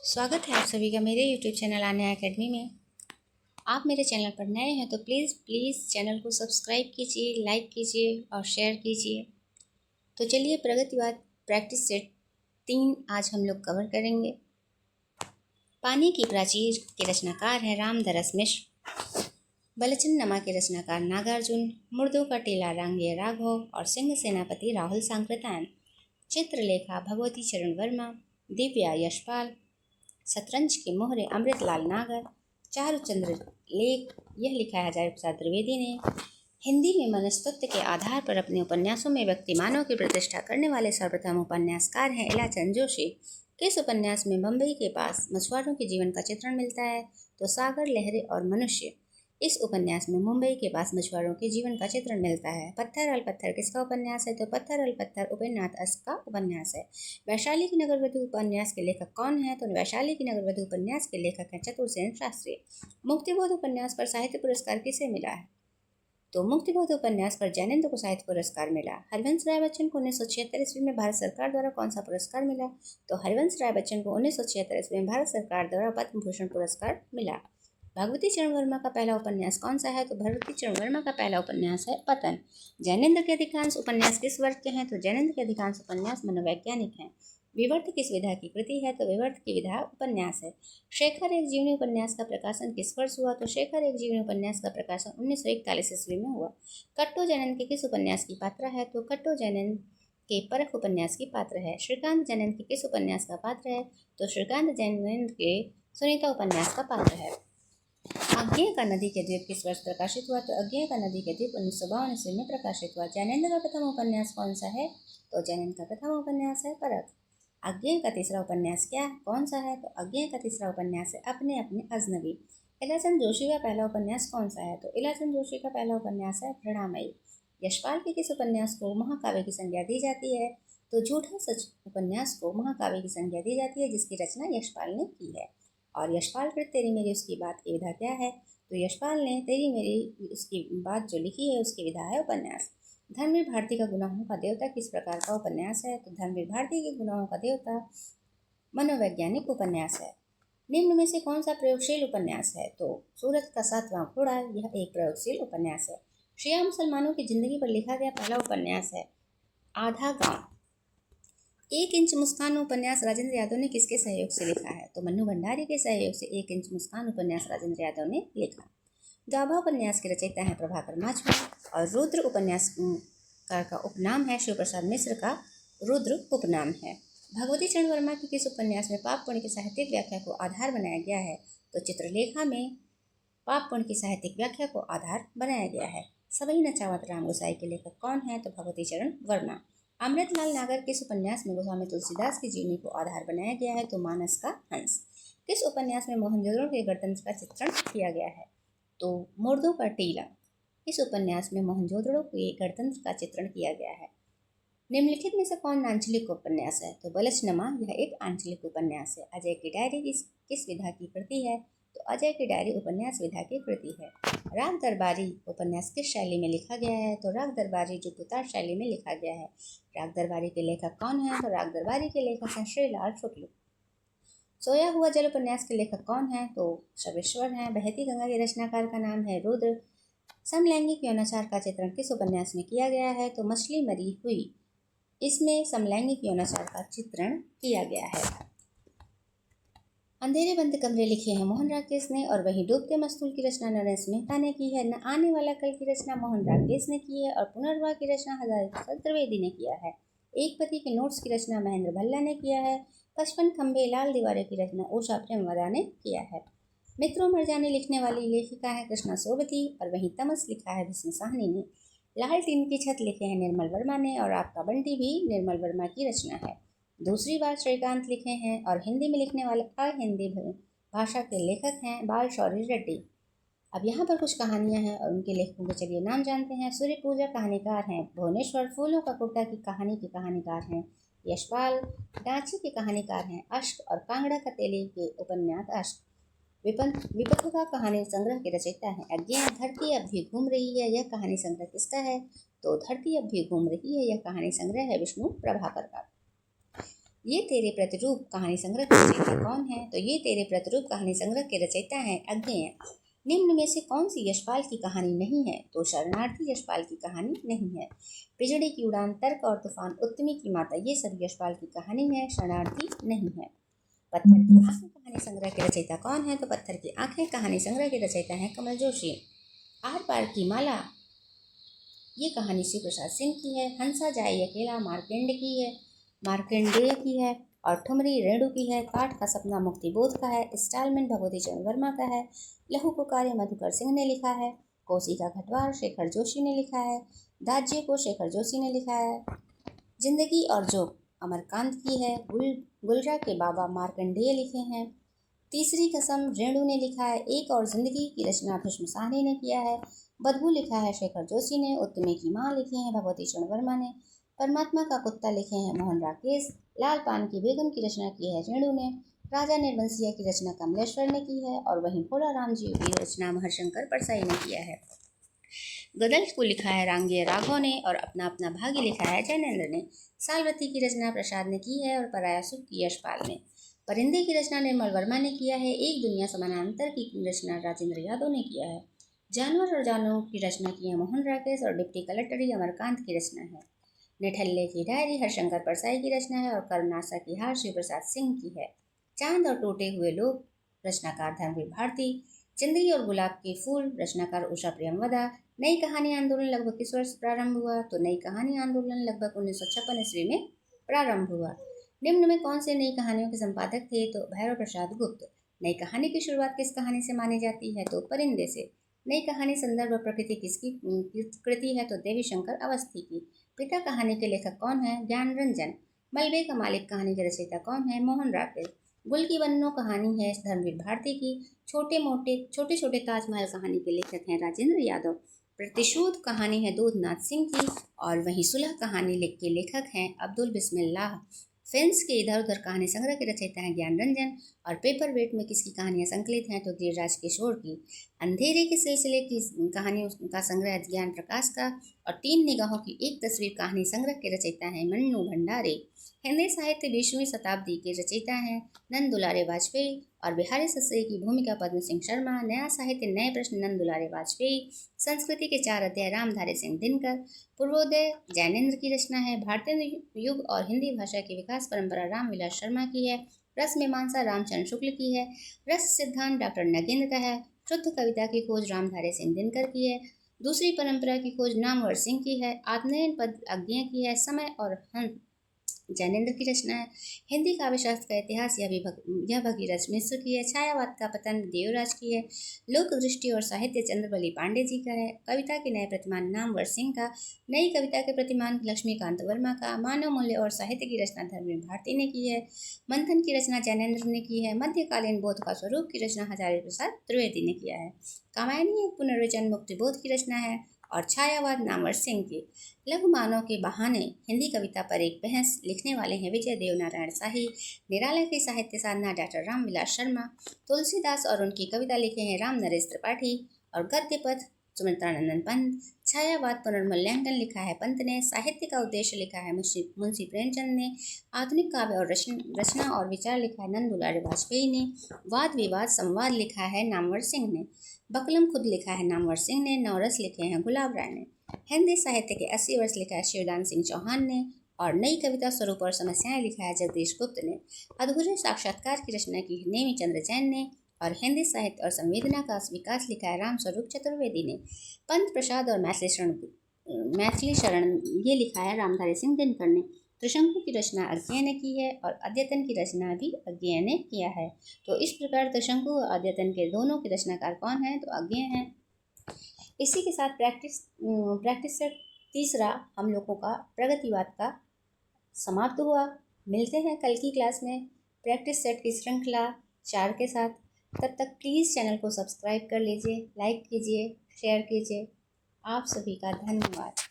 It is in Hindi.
स्वागत है आप सभी का मेरे YouTube चैनल आन्या एकेडमी में। आप मेरे चैनल पर नए हैं तो प्लीज़ चैनल को सब्सक्राइब कीजिए, लाइक कीजिए और शेयर कीजिए। तो चलिए प्रगतिवाद प्रैक्टिस सेट 3 आज हम लोग कवर करेंगे। पानी की प्राचीर के रचनाकार हैं रामदरस मिश्र, बलचन के रचनाकार नागार्जुन, मुर्दों का टीला रांगे राघव और सिंह सेनापति राहुल सांकृत्यायन, चित्रलेखा भगवती चरण वर्मा, दिव्या यशपाल, शतरंज के मोहरे अमृतलाल नागर, चारुचंद्र लेख यह लिखा है हजारी प्रसाद द्विवेदी ने। हिंदी में मनस्तत्व के आधार पर अपने उपन्यासों में व्यक्तिमानों की प्रतिष्ठा करने वाले सर्वप्रथम उपन्यासकार हैं इलाचंद जोशी। किस उपन्यास में मुंबई के पास मछुआरों के जीवन का चित्रण मिलता है? तो सागर, लहरें और मनुष्य। इस उपन्यास में मुंबई के पास मछुआरों के जीवन का चित्रण मिलता है। पत्थर अल पत्थर किसका उपन्यास है? तो पत्थर अल पत्थर उपेंद्रनाथ अस्त का उपन्यास है। वैशाली की नगरवधू उपन्यास के लेखक कौन है? तो वैशाली की नगरवधू उपन्यास के लेखक हैं चतुरसेन शास्त्री। मुक्तिबोध उपन्यास पर साहित्य पुरस्कार किसे मिला है? तो मुक्तिबोध उपन्यास पर जैनेन्द्र को साहित्य पुरस्कार मिला। हरिवंश राय बच्चन को 1976 ईस्वी में भारत सरकार द्वारा कौन सा पुरस्कार मिला? तो हरिवंश राय बच्चन को 1976 ईस्वी में भारत सरकार द्वारा पद्म भूषण पुरस्कार मिला। भगवती चरण वर्मा का पहला उपन्यास कौन सा है? तो भगवती चरण वर्मा का पहला उपन्यास है पतन। जैनेन्द्र के अधिकांश उपन्यास किस वर्ग के हैं? तो जैनेन्द्र के अधिकांश उपन्यास मनोवैज्ञानिक हैं। विवर्त किस विधा की कृति है? तो विवर्त की विधा उपन्यास है। शेखर एक जीवनी उपन्यास का प्रकाशन किस वर्ष हुआ? तो शेखर एक जीवनी उपन्यास का प्रकाशन 1941 ईस्वी में हुआ। कट्टो जैनेन्द्र के किस उपन्यास की पात्र है? तो कट्टो जैनेन्द्र के परख उपन्यास की पात्र है। श्रीकांत जैनेन्द्र के किस उपन्यास का पात्र है? तो श्रीकांत जैनेन्द्र के सुनीता उपन्यास का पात्र है। अज्ञेय का नदी के द्वीप किस वर्ष प्रकाशित हुआ? तो अज्ञेय का नदी के द्वीप 1952 ईस्वी में प्रकाशित हुआ। जैनेन्द्र का प्रथम उपन्यास कौन सा है? तो जैनेन्द्र का प्रथम उपन्यास है परख। अज्ञेय का तीसरा उपन्यास कौन सा है? तो अज्ञेय का तीसरा उपन्यास है अपने अपने अजनबी। इलाचंद जोशी का पहला उपन्यास कौन सा है? तो इलाचंद जोशी का पहला उपन्यास है घृणामयी। यशपाल के किस उपन्यास को महाकाव्य की संज्ञा दी जाती है? तो झूठा सच उपन्यास को महाकाव्य की संज्ञा दी जाती है, जिसकी रचना यशपाल ने की है। और यशपाल कृत तेरी मेरी उसकी बात की विधा क्या है? तो यशपाल ने तेरी मेरी उसकी बात जो लिखी है उसकी विधा है उपन्यास। धर्मवीर भारती का गुनाहों का देवता किस प्रकार का उपन्यास है? तो धर्मवीर भारती के गुनाहों का देवता मनोवैज्ञानिक उपन्यास है। निम्न में से कौन सा प्रयोगशील उपन्यास है? तो सूरज का सातवां घोड़ा यह एक प्रयोगशील उपन्यास है। शिया मुसलमानों की जिंदगी पर लिखा गया पहला उपन्यास है आधा गांव। 1 इंच मुस्कान उपन्यास राजेंद्र यादव ने किसके सहयोग से लिखा है? तो मन्नू भंडारी के सहयोग से 1 इंच मुस्कान उपन्यास राजेंद्र यादव ने लिखा। गाभा उपन्यास के रचयिता हैं प्रभाकर माछवा और रुद्र उपन्यास का उपनाम है शिव प्रसाद मिश्र का रुद्र उपनाम है। भगवती चरण वर्मा के किस उपन्यास में पाप पुण्य की साहित्यिक व्याख्या को आधार बनाया गया है? तो चित्रलेखा में पाप पुण्य की साहित्यिक व्याख्या को आधार बनाया गया है। सबई नचावत राम गोसाई के लेखक कौन है? तो भगवती चरण वर्मा। अमृतलाल नागर किस उपन्यास में गोस्वामी तुलसीदास की जीवनी को आधार बनाया गया है? तो मानस का हंस। किस उपन्यास में मोहनजोदड़ो के गणतंत्र का चित्रण किया गया है? तो मुर्दों का टीला। इस उपन्यास में मोहनजोदड़ो के गणतंत्र का चित्रण किया गया है। निम्नलिखित में से कौन आंचलिक उपन्यास है? तो बलचनमा यह एक आंचलिक उपन्यास है। अजय की डायरी किस विधा की कृति है? तो अजय की डायरी उपन्यास विधा की कृति है। राग दरबारी उपन्यास किस शैली में लिखा गया है? तो राग दरबारी जुगुतार शैली में लिखा गया है। राग दरबारी के लेखक कौन है? तो राग दरबारी के लेखक हैं श्रीलाल शुक्ल। सोया हुआ जल उपन्यास के लेखक कौन है? तो शबेश्वर हैं। बहती गंगा के रचनाकार का नाम है रुद्र। समलैंगिक यौनाचार का चित्रण किस उपन्यास में किया गया है? तो मछली मरी हुई। इसमें समलैंगिक यौनाचार का चित्रण किया गया है। अंधेरे बंद कमरे लिखे हैं मोहन राकेश ने और वहीं डूबते मस्तूल की रचना नरेश मेहता ने की है। न आने वाला कल की रचना मोहन राकेश ने की है और पुनर्वाह की रचना हजारी प्रसाद द्विवेदी ने किया है। एक पति के नोट्स की रचना महेंद्र भल्ला ने किया है। 55 खंबे लाल दीवारें की रचना उषा प्रेमवदा ने किया है। मित्रों मरजाने लिखने वाली लेखिका है कृष्णा सोबती और वहीं तमस लिखा है भीष्म साहनी ने। लाल टीन की छत लिखे हैं निर्मल वर्मा ने और आपका बंटी भी निर्मल वर्मा की रचना है। दूसरी बार श्रीकांत लिखे हैं और हिंदी में लिखने वाले हिंदी भाषा के लेखक हैं बाल शौरी रेड्डी। अब यहाँ पर कुछ कहानियाँ हैं और उनके लेखकों के चलिए नाम जानते हैं। सूर्य पूजा कहानीकार हैं भुवनेश्वर। फूलों का कुर्ता की कहानी के कहानीकार हैं यशपाल। डांची के कहानीकार हैं अश्क और कांगड़ा का तेली के उपन्यास अश्क। विपत्ति का कहानी संग्रह के रचयिता हैं अज्ञेय। धरती अब भी घूम रही है यह कहानी संग्रह किसका है? तो धरती अब भी घूम रही है यह कहानी संग्रह है विष्णु प्रभाकर का। ये तेरे प्रतिरूप कहानी संग्रह के रचयिता कौन है? तो ये तेरे प्रतिरूप कहानी संग्रह के रचयिता हैं अज्ञेय। निम्न में से कौन सी यशपाल की कहानी नहीं है? तो शरणार्थी यशपाल की कहानी नहीं है। बिजड़ी की उड़ान, तर्क और तूफान, उत्तमी की माता, ये सब यशपाल की कहानी है, शरणार्थी नहीं है। पत्थर की आंखें कहानी संग्रह के रचयिता कौन है? तो पत्थर की आंखें कहानी संग्रह के रचयिता हैं कमल जोशी। आर पार की माला, ये कहानी श्री प्रसाद सिंह की है। हंसा जाए अकेला मार्कंडेय की है और ठुमरी रेणु की है। काठ का सपना मुक्ति बोध का है। इंस्टॉलमेंट भगवती चरण वर्मा का है। लहू को कार्य मधुकर सिंह ने लिखा है। कोसी का घटवार शेखर जोशी ने लिखा है। दाज्य को शेखर जोशी ने लिखा है। जिंदगी और जोग अमरकांत की है। गुलरा के बाबा मार्कंडेय लिखे हैं। तीसरी कसम रेणु ने लिखा है। एक और जिंदगी की रचना भीष्म साहनी ने किया है। बदबू लिखा है शेखर जोशी ने। उत्तमे की माँ लिखे हैं भगवती चरण वर्मा ने। परमात्मा का कुत्ता लिखे हैं मोहन राकेश। लाल पान की बेगम की रचना की है रेणु ने। राजा निर्वंशिया की रचना कमलेश्वर ने की है और वहीं भोला राम जी की रचना महर्शंकर परसाई ने किया है। गदल को लिखा है रांगे राघव ने और अपना अपना भाग्य लिखा है जैनेन्द्र ने। सालवती की रचना प्रसाद ने की है और पराया सुख की यशपाल ने। परिंदे की रचना निर्मल वर्मा ने किया है। एक दुनिया समानांतर की रचना राजेंद्र यादव ने किया है। जानवर और जानवरों की रचना की है मोहन राकेश और डिप्टी कलेक्टर अमरकांत की रचना है। निठल्ले की डायरी हरशंकर परसाई की रचना है और करुणासा की हार शिव प्रसाद सिंह की है। चांद और टूटे हुए लोग रचनाकार धर्मवीर भारती। जिंदगी और गुलाब के फूल रचनाकार उषा प्रियमवदा। नई कहानी आंदोलन लगभग किस वर्ष प्रारंभ हुआ? तो नई कहानी आंदोलन लगभग 1956 ईस्वी में प्रारंभ हुआ। निम्न में कौन से नई कहानियों के संपादक थे? तो भैरव प्रसाद गुप्त। नई कहानी की शुरुआत किस कहानी से मानी जाती है? तो परिंदे से। नई कहानी संदर्भ और प्रकृति किसकी कृति है? तो देवी शंकर अवस्थी की। पिता कहानी के लेखक कौन है? ज्ञान रंजन। मलबे का मालिक कहानी के रचयिता कौन है? मोहन राकेश। गुल की वन्नो कहानी है धर्मवीर भारती की। छोटे छोटे ताजमहल कहानी के लेखक हैं राजेंद्र यादव। प्रतिशोध कहानी है दूधनाथ सिंह की और वहीं सुलह कहानी के लेखक हैं अब्दुल बिस्मिल्लाह। फेंस के इधर उधर कहानी संग्रह के रचयिता हैं ज्ञान रंजन और पेपर वेट में किसकी कहानियां संकलित हैं? तो गिरिराज किशोर की। अंधेरे के सिलसिले की कहानियों का संग्रह ज्ञान प्रकाश का और 3 निगाहों की एक तस्वीर कहानी संग्रह के रचयिता हैं मन्नू भंडारे। हिंदी साहित्य 20वीं शताब्दी के रचयिता हैं नंद दुलारे वाजपेयी और बिहारी सस्से की भूमिका पद्म सिंह शर्मा। नया साहित्य नए प्रश्न नंद दुलारे वाजपेयी। संस्कृति के 4 अध्याय रामधारी सिंह दिनकर। पूर्वोदय जैनेन्द्र की रचना है। भारतीय युग और हिंदी भाषा की विकास परंपरा रामविलास शर्मा की है। रस मीमांसा रामचंद्र शुक्ल की है। रस सिद्धांत डॉक्टर नगेंद्र का है। शुद्ध कविता की खोज रामधारी सिंह दिनकर की है। दूसरी परंपरा की खोज नामवर सिंह की है। आत्मनयन पद अज्ञेय की है। समय और हंस जैनेन्द्र की रचना है। हिंदी काव्यशास्त्र का इतिहास यह भगीरथ मिश्र की है। छायावाद का पतन देवराज की है। लोक दृष्टि और साहित्य चंद्रबली पांडे जी का है। कविता के नए प्रतिमान नामवर सिंह का। नई कविता के प्रतिमान लक्ष्मीकांत वर्मा का। मानव मूल्य और साहित्य की रचना धर्मवीर भारती ने की है। मंथन की रचना जैनेन्द्र ने की है। मध्यकालीन बोध का स्वरूप की रचना हजारी प्रसाद त्रिवेदी ने किया है। कामायनी एक पुनर्वचन मुक्तिबोध की रचना है और छायावाद नामवर सिंह की। लघु मानव के बहाने हिंदी कविता पर एक बहस लिखने वाले हैं विजय देव नारायण शाही। निराला की साहित्य साधना डॉक्टर रामविलास शर्मा। तुलसीदास और उनकी कविता लिखे हैं राम नरेश त्रिपाठी और गद्य पथ सुमित्रानंदन पंत। छायावाद पुनर्मूल्यांकन लिखा है पंत ने। साहित्य का उद्देश्य लिखा है मुंशी प्रेमचंद ने। आधुनिक काव्य और रचना और विचार लिखा है नंद दुलारे वाजपेयी ने। वाद विवाद संवाद लिखा है नामवर सिंह ने। बकलम खुद लिखा है नामवर सिंह ने। नवरस लिखे हैं गुलाब राय ने। हिंदी साहित्य के 80 वर्ष लिखा है शिवदान सिंह चौहान ने और नई कविता स्वरूप और समस्याएं लिखा है जगदीश गुप्त ने। अधूरे साक्षात्कार की रचना की है नेमी चंद्र जैन ने और हिंदी साहित्य और संवेदना का विकास लिखा है राम स्वरूप चतुर्वेदी ने। पंत प्रसाद और मैथिली शरण ये लिखा है रामधारी सिंह दिनकर ने। त्रिशंकु की रचना अज्ञेय ने की है और अद्यतन की रचना भी अज्ञेय ने किया है। तो इस प्रकार त्रिशंकु और अद्यतन के दोनों के रचनाकार कौन है? तो अज्ञेय हैं। इसी के साथ प्रैक्टिस सेट तीसरा हम लोगों का प्रगतिवाद का समाप्त हुआ। मिलते हैं कल की क्लास में प्रैक्टिस सेट की श्रृंखला 4 के साथ। तब तक प्लीज़ चैनल को सब्सक्राइब कर लीजिए, लाइक कीजिए, शेयर कीजिए। आप सभी का धन्यवाद।